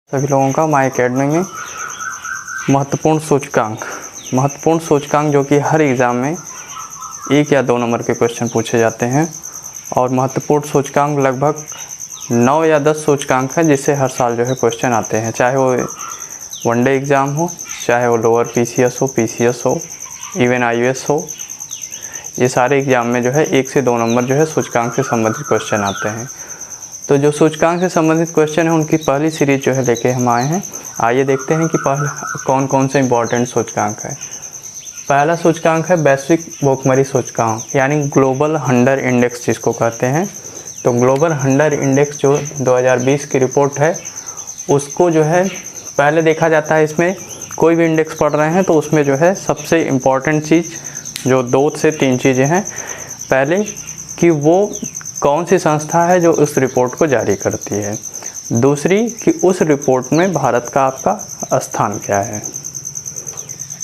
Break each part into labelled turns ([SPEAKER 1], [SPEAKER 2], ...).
[SPEAKER 1] सभी लोगों का माई अकेडमी में महत्वपूर्ण सूचकांक जो कि हर एग्ज़ाम में 1 या 2 नंबर के क्वेश्चन पूछे जाते हैं। और महत्वपूर्ण सूचकांक लगभग 9 या 10 सूचकांक हैं जिससे हर साल जो है क्वेश्चन आते हैं, चाहे वो वनडे एग्ज़ाम हो, चाहे वो लोअर पीसीएस हो, इवन आईएएस हो। ये सारे एग्ज़ाम में जो है 1 से 2 नंबर जो है सूचकांक से संबंधित क्वेश्चन आते हैं। तो जो सूचकांक से संबंधित क्वेश्चन है उनकी पहली सीरीज जो है लेके हम आए हैं। आइए देखते हैं कि पहला कौन कौन से इम्पोर्टेंट सूचकांक है। पहला सूचकांक है वैश्विक भूखमरी सूचकांक, यानी ग्लोबल हंगर इंडेक्स जिसको कहते हैं। तो ग्लोबल हंगर इंडेक्स जो 2020 की रिपोर्ट है उसको जो है पहले देखा जाता है। इसमें कोई भी इंडेक्स पढ़ रहे हैं तो उसमें जो है सबसे इम्पॉर्टेंट चीज़ जो 2 से 3 चीज़ें हैं। पहले कि वो कौन सी संस्था है जो उस रिपोर्ट को जारी करती है। दूसरी कि उस रिपोर्ट में भारत का आपका स्थान क्या है।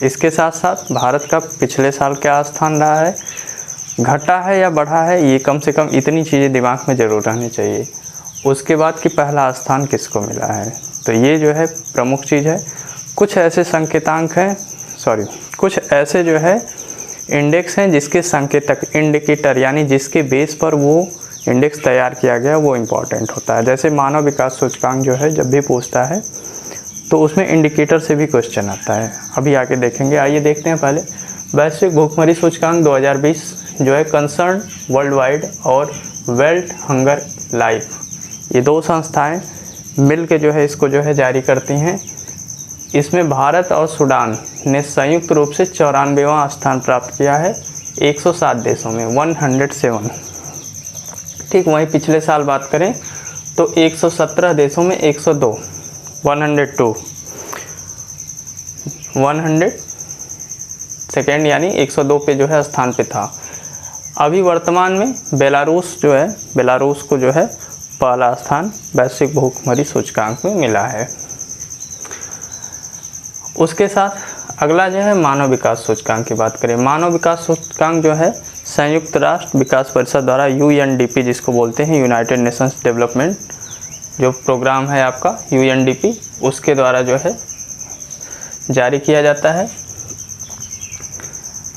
[SPEAKER 1] इसके साथ साथ भारत का पिछले साल क्या स्थान रहा है, घटा है या बढ़ा है, ये कम से कम इतनी चीज़ें दिमाग में ज़रूर रहनी चाहिए। उसके बाद कि पहला स्थान किसको मिला है। तो ये जो है प्रमुख चीज़ है। कुछ ऐसे संकेतांक हैं, कुछ ऐसे जो है इंडेक्स हैं जिसके संकेतक इंडिकेटर, यानी जिसके बेस पर वो इंडेक्स तैयार किया गया वो इम्पॉर्टेंट होता है। जैसे मानव विकास सूचकांक जो है जब भी पूछता है तो उसमें इंडिकेटर से भी क्वेश्चन आता है, अभी आके देखेंगे। आइए देखते हैं पहले वैश्विक भूखमरी सूचकांक 2020 जो है कंसर्न वर्ल्ड वाइड और वर्ल्ड हंगर लाइफ, ये 2 संस्थाएं मिल के जो है इसको जो है जारी करती हैं। इसमें भारत और सूडान ने संयुक्त रूप से 94वां स्थान प्राप्त किया है 107 देशों में, 107। ठीक वहीं पिछले साल बात करें तो 117 देशों में 102, 102 यानी 102 पे जो है स्थान पे था। अभी वर्तमान में बेलारूस को जो है पहला स्थान वैश्विक भूखमरी सूचकांक में मिला है। उसके साथ अगला जो है मानव विकास सूचकांक की बात करें। मानव विकास सूचकांक जो है संयुक्त राष्ट्र विकास परिषद द्वारा UNDP जिसको बोलते हैं, यूनाइटेड नेशंस डेवलपमेंट जो प्रोग्राम है आपका UNDP, उसके द्वारा जो है जारी किया जाता है।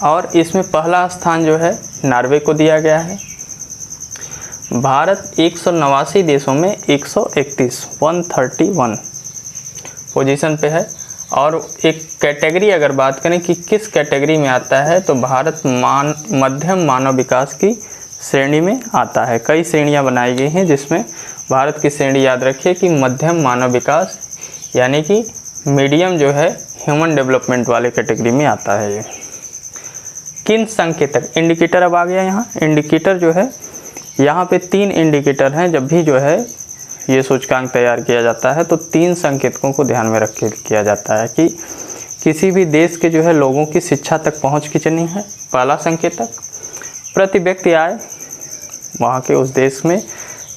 [SPEAKER 1] और इसमें पहला स्थान जो है नॉर्वे को दिया गया है। भारत 189 देशों में 131 पोजीशन पे है। और एक कैटेगरी अगर बात करें कि किस कैटेगरी में आता है तो भारत मध्यम मानव विकास की श्रेणी में आता है। कई श्रेणियां बनाई गई हैं जिसमें भारत की श्रेणी याद रखिए कि मध्यम मानव विकास, यानी कि मीडियम जो है ह्यूमन डेवलपमेंट वाले कैटेगरी में आता है। ये किन संकेतक इंडिकेटर अब आ गया यहाँ। इंडिकेटर जो है यहाँ पे 3 इंडिकेटर हैं। जब भी जो है ये सूचकांक तैयार किया जाता है तो 3 संकेतकों को ध्यान में रख के किया जाता है कि किसी भी देश के जो है लोगों की शिक्षा तक पहुंच कितनी है। पहला संकेतक प्रति व्यक्ति आय, वहाँ के उस देश में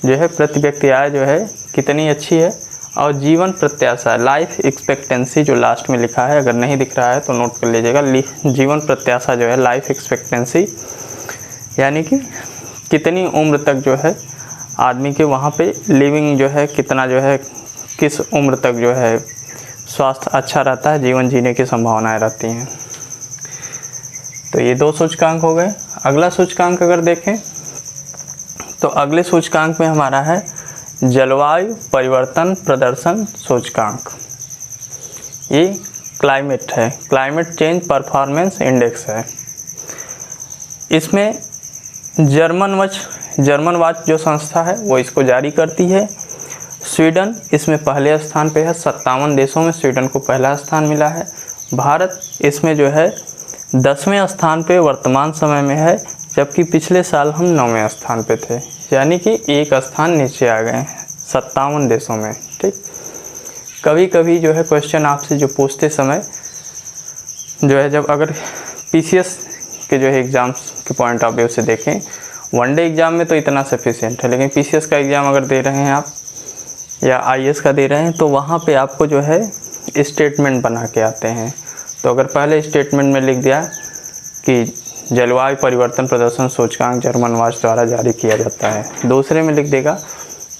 [SPEAKER 1] जो है प्रति व्यक्ति आय जो है कितनी अच्छी है। और जीवन प्रत्याशा लाइफ एक्सपेक्टेंसी जो लास्ट में लिखा है, अगर नहीं दिख रहा है तो नोट कर लीजिएगा। जीवन प्रत्याशा जो है लाइफ एक्सपेक्टेंसी, यानी कि कितनी उम्र तक जो है आदमी के वहाँ पे लिविंग जो है कितना जो है किस उम्र तक जो है स्वास्थ्य अच्छा रहता है, जीवन जीने की संभावनाएं रहती हैं। तो ये 2 सूचकांक हो गए। अगला सूचकांक अगर देखें तो अगले सूचकांक में हमारा है जलवायु परिवर्तन प्रदर्शन सूचकांक। ये क्लाइमेट है, क्लाइमेट चेंज परफॉर्मेंस इंडेक्स है। इसमें जर्मन वाच जो संस्था है वो इसको जारी करती है। स्वीडन इसमें पहले स्थान पे है, 57 देशों में स्वीडन को पहला स्थान मिला है। भारत इसमें जो है 10वें स्थान पे वर्तमान समय में है, जबकि पिछले साल हम 9वें स्थान पे थे, यानी कि 1 स्थान नीचे आ गए हैं 57 देशों में। ठीक, कभी कभी जो है क्वेश्चन आपसे जो पूछते समय जो है, जब अगर PCS के जो है एग्ज़ाम्स के पॉइंट ऑफ व्यू से देखें, वनडे एग्ज़ाम में तो इतना सफिशिएंट है, लेकिन PCS का एग्ज़ाम अगर दे रहे हैं आप या IAS का दे रहे हैं तो वहाँ पे आपको जो है स्टेटमेंट बना के आते हैं। तो अगर पहले स्टेटमेंट में लिख दिया कि जलवायु परिवर्तन प्रदर्शन सूचकांक जर्मन वाच द्वारा जारी किया जाता है, दूसरे में लिख देगा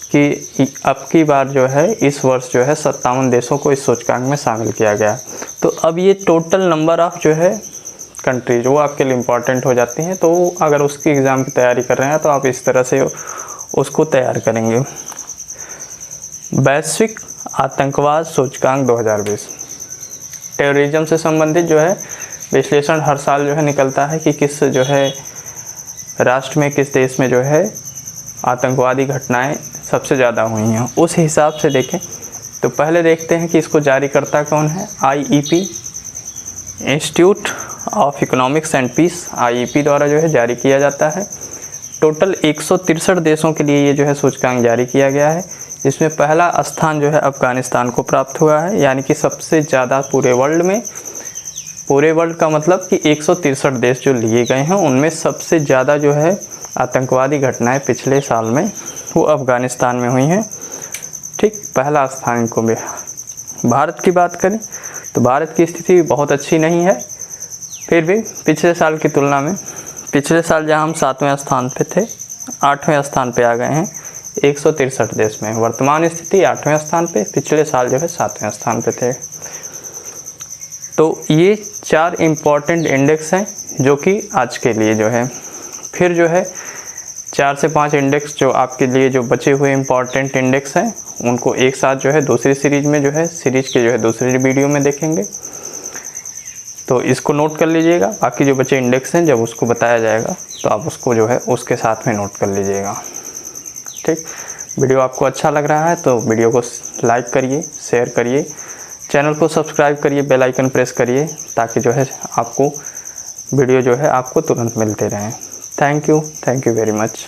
[SPEAKER 1] कि अब की बार जो है इस वर्ष जो है 57 देशों को इस सूचकांक में शामिल किया गया। तो अब ये टोटल नंबर ऑफ जो है कंट्रीज वो आपके लिए इम्पॉर्टेंट हो जाती हैं। तो अगर उसकी एग्ज़ाम की तैयारी कर रहे हैं तो आप इस तरह से उसको तैयार करेंगे। वैश्विक आतंकवाद सूचकांक 2020 टेररिज्म से संबंधित जो है विश्लेषण हर साल जो है निकलता है कि किस जो है राष्ट्र में, किस देश में जो है आतंकवादी घटनाएं सबसे ज़्यादा हुई हैं। उस हिसाब से देखें तो पहले देखते हैं कि इसको जारी करता कौन है। IEP institute of economics and peace, IEP द्वारा जो है जारी किया जाता है। टोटल 163 देशों के लिए ये जो है सूचकांक जारी किया गया है। इसमें पहला स्थान जो है अफ़गानिस्तान को प्राप्त हुआ है, यानी कि सबसे ज़्यादा पूरे वर्ल्ड में, पूरे वर्ल्ड का मतलब कि 163 देश जो लिए गए हैं उनमें सबसे ज़्यादा जो है आतंकवादी घटनाएं पिछले साल में वो अफ़गानिस्तान में हुई हैं। ठीक, पहला स्थान इनको मिला। भारत की बात करें तो भारत की स्थिति बहुत अच्छी नहीं है, फिर भी पिछले साल की तुलना में, पिछले साल जहां हम 7वें स्थान पे थे 8वें स्थान पे आ गए हैं 163 देश में। वर्तमान स्थिति 8वें स्थान पे, पिछले साल जो है 7वें स्थान पे थे। तो ये 4 इम्पॉर्टेंट इंडेक्स हैं जो कि आज के लिए जो है, फिर जो है 4 से 5 इंडेक्स जो आपके लिए जो बचे हुए इम्पॉर्टेंट इंडेक्स हैं उनको एक साथ जो है दूसरी सीरीज में जो है, सीरीज के जो है दूसरी वीडियो में देखेंगे। तो इसको नोट कर लीजिएगा। बाकी जो बचे इंडेक्स हैं जब उसको बताया जाएगा तो आप उसको जो है उसके साथ में नोट कर लीजिएगा। ठीक, वीडियो आपको अच्छा लग रहा है तो वीडियो को लाइक करिए, शेयर करिए, चैनल को सब्सक्राइब करिए, बेल आइकन प्रेस करिए ताकि जो है आपको वीडियो जो है आपको तुरंत मिलते रहें। Thank you very much.